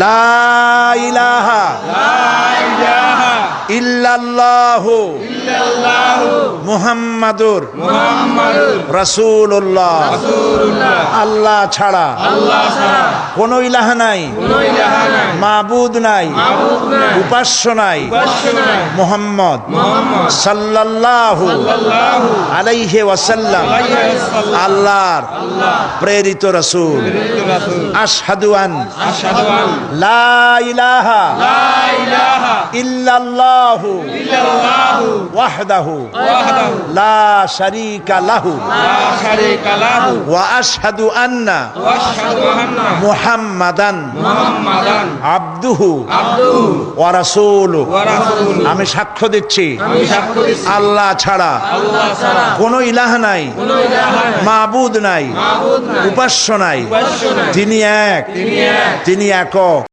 লা ইলাহা ইল্লাল্লাহু মুহাম্মাদুর রাসূলুল্লাহ। আল্লাহ ছাড়া কোনো ইলাহ নাই, মাবুদ নাই, উপাস্য নাই। মুহাম্মদ সাল্লাল্লাহু আলাইহি ওয়াসাল্লাম আল্লাহর প্রেরিত রাসূল। আশহাদু আন লা ইলাহা ইল্লাল্লাহু ওয়াহদাহু লা শারীকা লাহু ওয়া আশহাদু আন্না মুহাম্মাদান আবদুহু ওয়া রাসূলুহু। আমি সাক্ষ্য দিচ্ছি আল্লাহ ছাড়া কোনো ইলাহ নাই, মাবুদ নাই, উপাস্য নাই। তিনি এক, তিনি একক।